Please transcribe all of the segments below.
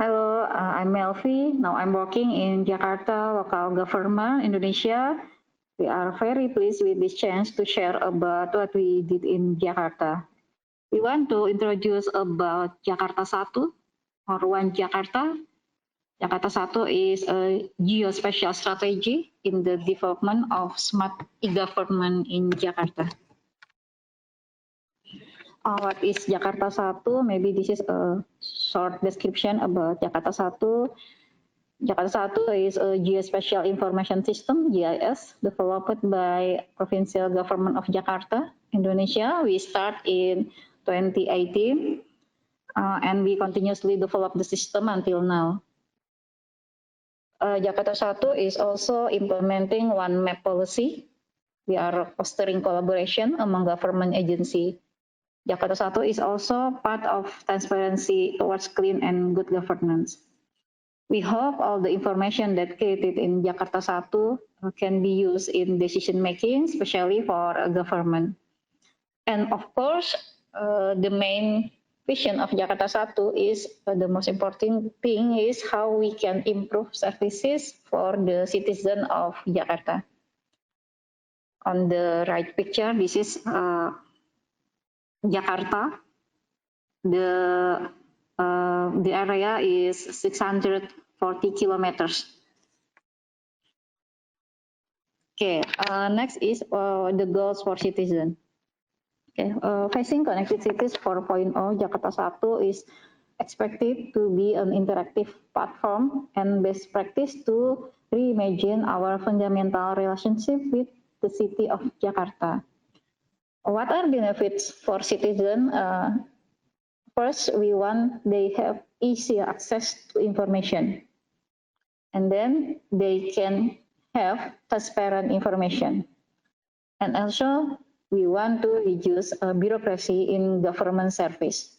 Hello, I'm Melvi. Now I'm working in Jakarta local government, Indonesia. We are very pleased with this chance to share about what we did in Jakarta. We want to introduce about Jakarta Satu or One Jakarta. Jakarta Satu is a geospatial strategy in the development of smart e-government in Jakarta. What is Jakarta Satu? Maybe this is a short description about Jakarta Satu. Jakarta Satu is a geospatial information system (GIS) developed by Provincial Government of Jakarta, Indonesia. We start in 2018 and we continuously develop the system until now. Jakarta Satu is also implementing one map policy. We are fostering collaboration among government agency. Jakarta Satu is also part of transparency towards clean and good governance. We hope all the information that created in Jakarta Satu can be used in decision making, especially for a government. And of course, the main vision of Jakarta Satu is the most important thing is how we can improve services for the citizen of Jakarta. On the right picture, this is Jakarta. The area is 640 kilometers. Okay, next is the goals for citizen. Okay, facing connected cities 4.0, Jakarta Satu is expected to be an interactive platform and best practice to reimagine our fundamental relationship with the city of Jakarta. What are benefits for citizens? First, we want they have easier access to information, and then they can have transparent information. And also, we want to reduce bureaucracy in government service.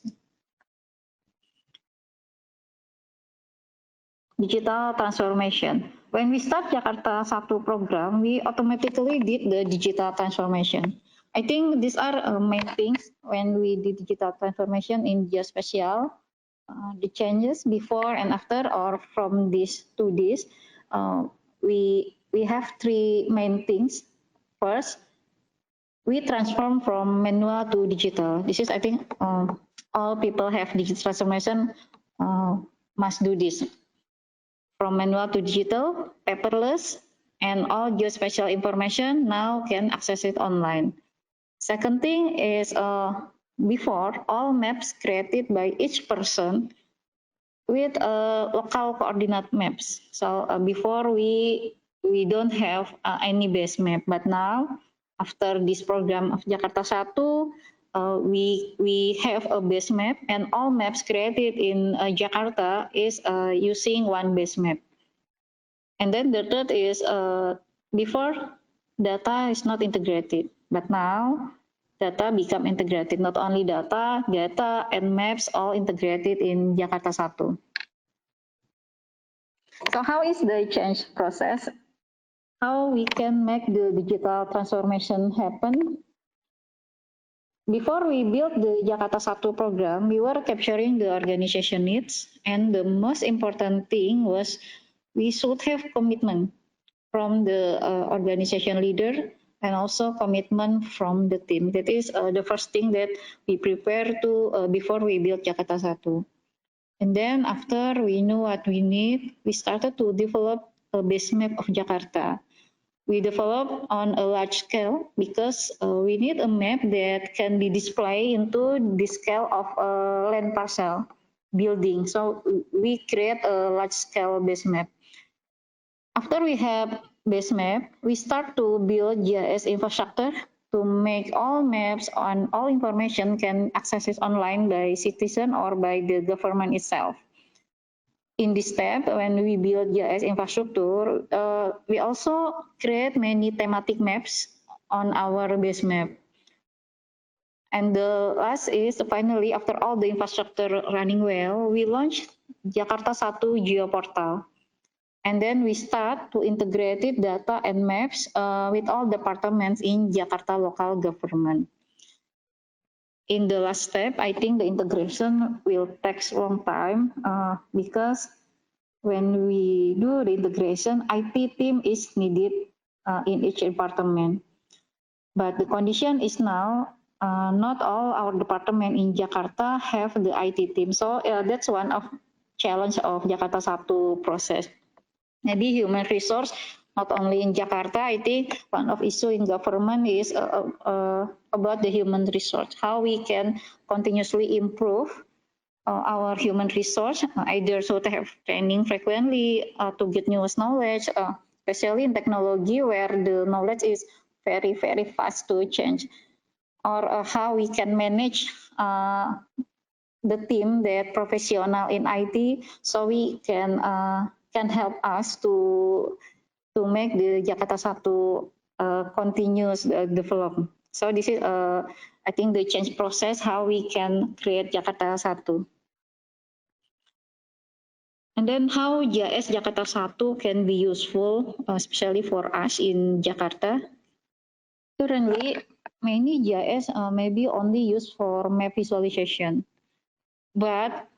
Digital transformation. When we start Jakarta Satu program, we automatically did the digital transformation. I think these are main things when we did digital transformation in geospatial. The changes before and after, or from this to this, we have three main things. First, we transform from manual to digital. This is, I think, all people have digital transformation must do this. From manual to digital, paperless, and all geospatial information now can access it online. Second thing is before, all maps created by each person with local coordinate maps. So before we don't have any base map, but now after this program of Jakarta Satu, we have a base map, and all maps created in Jakarta is using one base map. And then the third is before data is not integrated, but now data become integrated. Not only data and maps all integrated in Jakarta Satu. So how is the change process? How we can make the digital transformation happen? Before we built the Jakarta Satu program, we were capturing the organization needs, and the most important thing was we should have commitment from the organization leader and also commitment from the team. That is the first thing that we prepare to before we build Jakarta Satu. And then after we know what we need, we started to develop a base map of Jakarta. We develop on a large scale because we need a map that can be displayed into the scale of a land parcel building. So we create a large scale base map. After we have base map, we start to build GIS infrastructure to make all maps and all information can access it online by citizen or by the government itself. In this step, when we build GIS infrastructure, we also create many thematic maps on our base map. And the last is finally, after all the infrastructure running well, we launched Jakarta Satu Geoportal. And then we start to integrate data and maps with all departments in Jakarta local government. in the last step, I think the integration will take a long time because when we do the integration, IT team is needed in each department. But the condition is now not all our department in Jakarta have the IT team. So that's one of challenge of Jakarta 1 process. Maybe human resource, not only in Jakarta, I think one of issue in government is about the human resource, how we can continuously improve our human resource, either so to have training frequently to get newest knowledge, especially in technology where the knowledge is very, very fast to change, or how we can manage the team that professional in IT, so we can help us to make the Jakarta 1 continuous development. So this is I think the change process how we can create Jakarta 1. And then how JIS Jakarta 1 can be useful, especially for us in Jakarta. Currently, many JIS may be only used for map visualization, but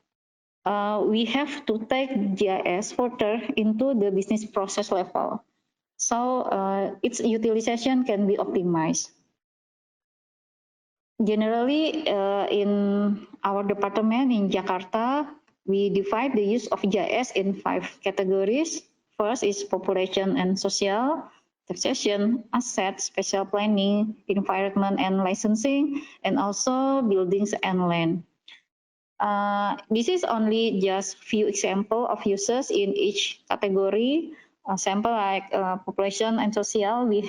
we have to take GIS further into the business process level. So its utilization can be optimized. Generally, in our department in Jakarta, we divide the use of GIS in 5 categories. First is population and social, taxation, asset, spatial planning, environment and licensing, and also buildings and land. This is only just few example of uses in each category. Sample like population and social, we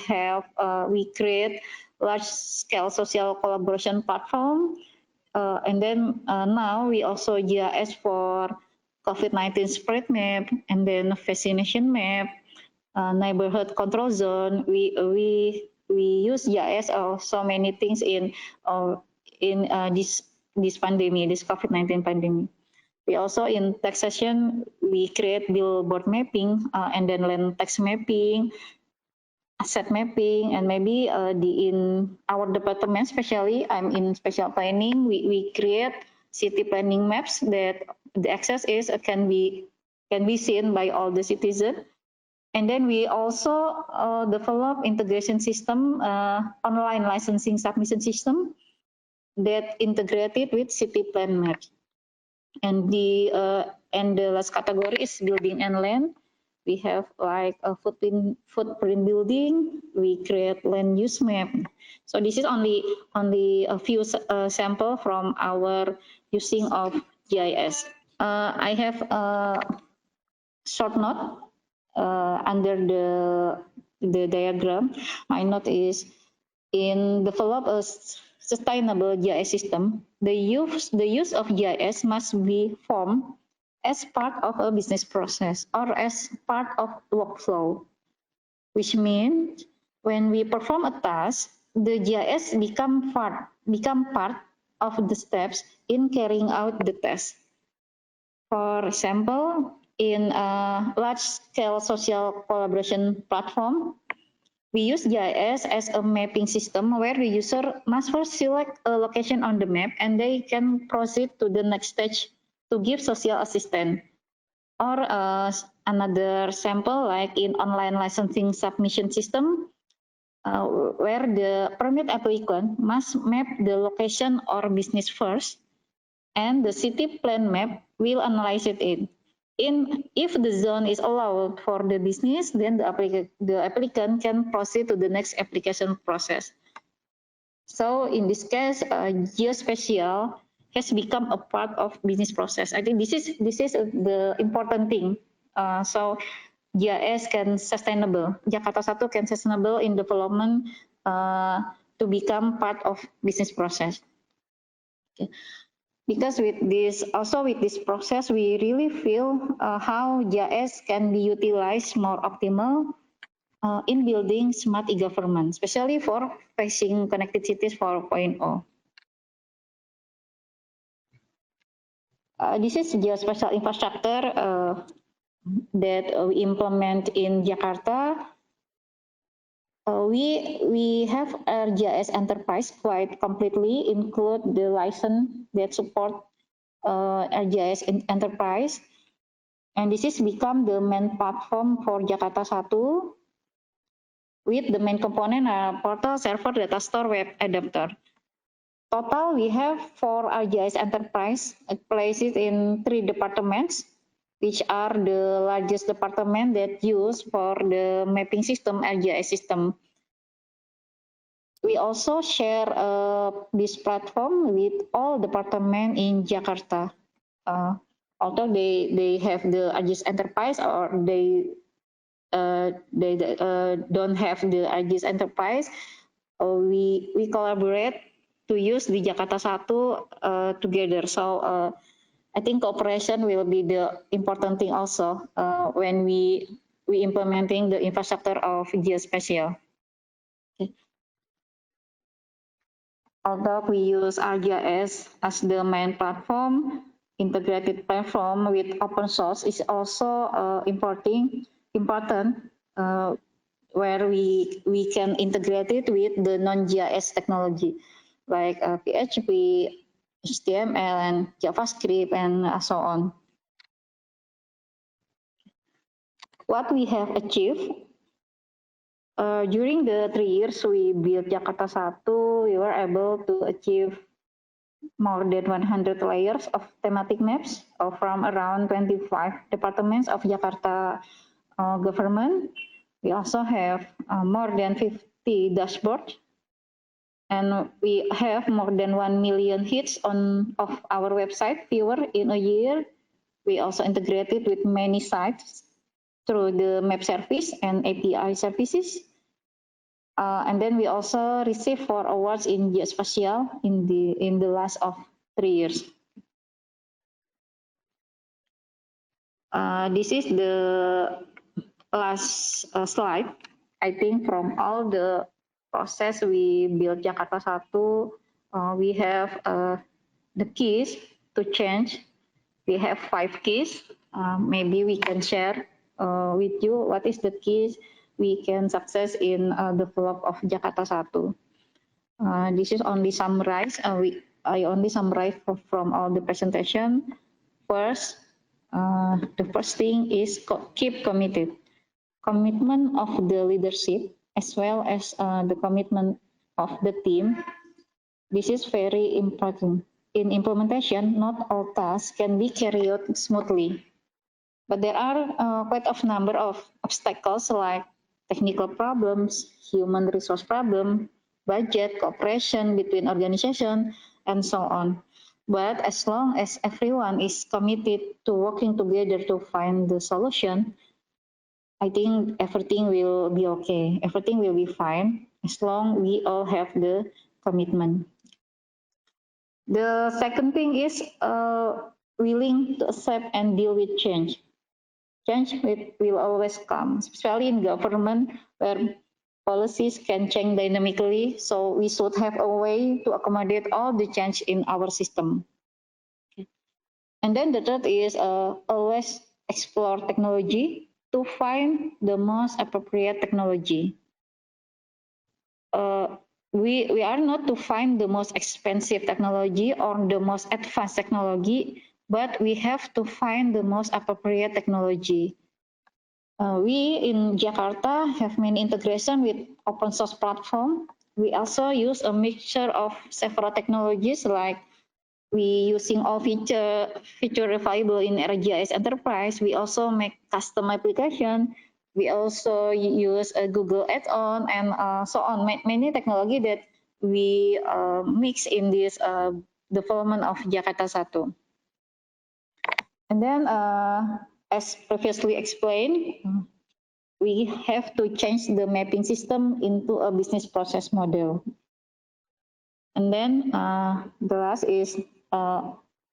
create large-scale social collaboration platform, and then now we also GIS for COVID-19 spread map, and then vaccination map, neighborhood control zone. We use GIS of so many things in this pandemic, this COVID-19 pandemic. We also in taxation, we create billboard mapping, and then land tax mapping, asset mapping, and maybe in our department, especially I'm in spatial planning, we create city planning maps that the access is can be seen by all the citizens. And then we also develop integration system, online licensing submission system that integrated with city plan maps. And the last category is building and land. We have like a footprint building. We create land use map. So this is only a few sample from our using of GIS. I have a short note under the diagram. My note is in develop a sustainable GIS system, the use of GIS must be formed as part of a business process or as part of workflow, which means when we perform a task, the GIS become part of the steps in carrying out the task. For example, in a large-scale social collaboration platform, we use GIS as a mapping system where the user must first select a location on the map and they can proceed to the next stage to give social assistance. Or another sample like in online licensing submission system, where the permit applicant must map the location or business first, and the city plan map will analyze it if the zone is allowed for the business, then the applicant can proceed to the next application process. So in this case, geospatial has become a part of business process. I think this is the important thing. So GIS can sustainable. Jakarta 1 can sustainable in development to become part of business process. Okay. Because with this process, we really feel how GIS can be utilized more optimal in building smart e-government, especially for facing connected cities 4.0. This is geospatial infrastructure that we implement in Jakarta. We have ArcGIS Enterprise quite completely include the license that support ArcGIS Enterprise, and this is become the main platform for Jakarta 1 with the main component portal, server, data store, web adapter. Total, we have 4 ArcGIS Enterprise placed in 3 departments, which are the largest department that use for the mapping system, ArcGIS system. We also share this platform with all departments in Jakarta. Although they have the ArcGIS Enterprise or they don't have the ArcGIS Enterprise, we collaborate to use the Jakarta 1 together. So I think cooperation will be the important thing also when we implementing the infrastructure of geospatial. Okay. Although we use ArcGIS as the main platform, integrated platform with open source is also important where we can integrate it with the non-GIS technology like PHP, HTML, and JavaScript, and so on. What we have achieved during the 3 years we built Jakarta 1, we were able to achieve more than 100 layers of thematic maps from around 25 departments of Jakarta government. We also have more than 50 dashboards, and we have more than 1 million hits of our website viewer in a year. We also integrated with many sites through the map service and API services. And then we also received 4 awards in geospatial in the last of 3 years. This is the last slide. I think from all the process we built Jakarta 1, we have the keys to change. We have 5 keys. Maybe we can share with you what is the keys we can success in the develop of Jakarta 1. This is only summarized. I only summarize from all the presentation. First, the first thing is keep committed. Commitment of the leadership as well as the commitment of the team. This is very important. In implementation, not all tasks can be carried out smoothly, but there are quite a number of obstacles like technical problems, human resource problem, budget, cooperation between organizations, and so on. But as long as everyone is committed to working together to find the solution, I think everything will be okay. Everything will be fine as long we all have the commitment. The second thing is willing to accept and deal with change. Change will always come, especially in government where policies can change dynamically. So we should have a way to accommodate all the change in our system. Okay. And then the third is always explore technology to find the most appropriate technology. We are not to find the most expensive technology or the most advanced technology, but we have to find the most appropriate technology. We in Jakarta have many integration with open source platform. We also use a mixture of several technologies like we using all feature available in ArcGIS Enterprise. We also make custom application. We also use a Google add-on and so on. Many technology that we mix in this development of Jakarta 1. And then, as previously explained, we have to change the mapping system into a business process model. And then the last is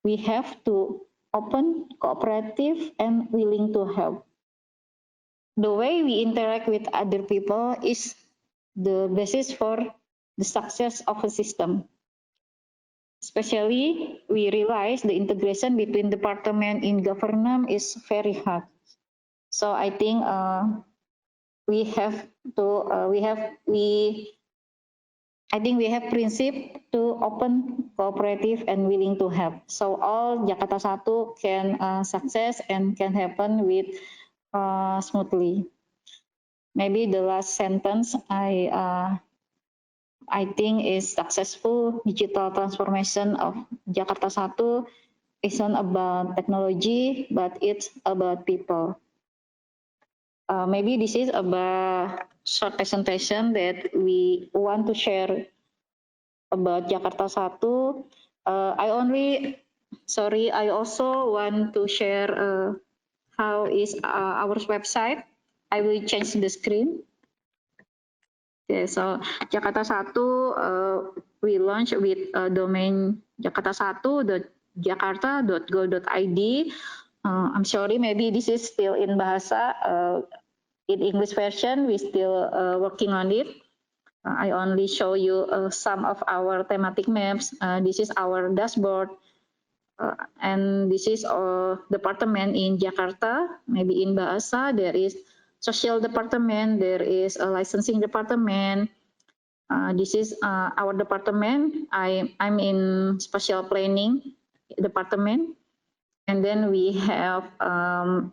we have to open, cooperative, and willing to help. The way we interact with other people is the basis for the success of a system. Especially, we realize the integration between department in government is very hard. So I think we have to I think we have principle to open, cooperative, and willing to help. So all Jakarta Satu can success and can happen with smoothly. Maybe the last sentence I think is successful digital transformation of Jakarta Satu isn't about technology, but it's about people. Maybe this is about short presentation that we want to share about Jakarta Satu. I also want to share how is our website. I will change the screen. Okay, so Jakarta Satu, we launch with domain jakarta1.jakarta.go.id. I'm sorry, maybe this is still in Bahasa. In English version, we still working on it. I only show you some of our thematic maps. This is our dashboard. And this is department in Jakarta. Maybe in Bahasa, there is social department, there is a licensing department. This is our department. I'm in special planning department. And then we have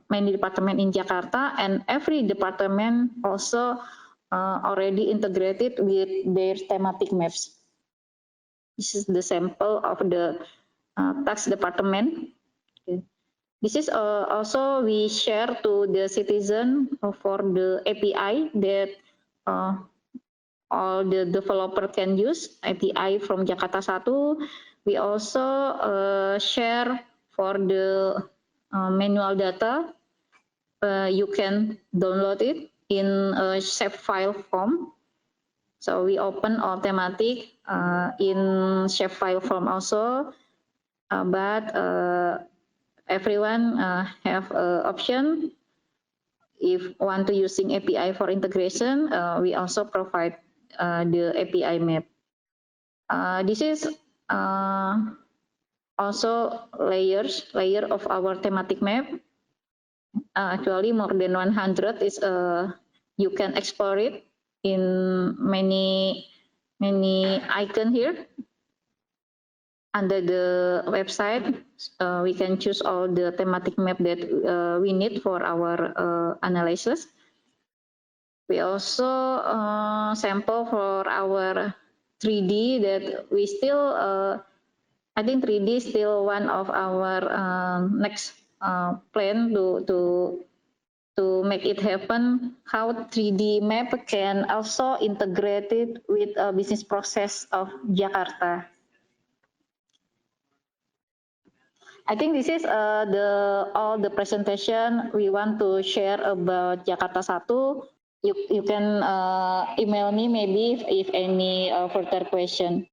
many department in Jakarta, and every department also already integrated with their thematic maps. This is the sample of the tax department. Okay. This is also we share to the citizen for the API that all the developer can use, API from Jakarta Satu. We also share for the manual data. You can download it in a shape file form. So we open all thematic in shape file form also, but everyone have option. If want to using API for integration, we also provide the API map. This is also layer of our thematic map. Actually, more than 100 is you can explore it in many icon here. Under the website, we can choose all the thematic map that we need for our analysis. We also sample for our 3D that we still, I think 3D is still one of our next plan to make it happen. How 3D map can also integrate it with a business process of Jakarta. I think this is all the presentation we want to share about Jakarta Satu. You can email me maybe if any further question.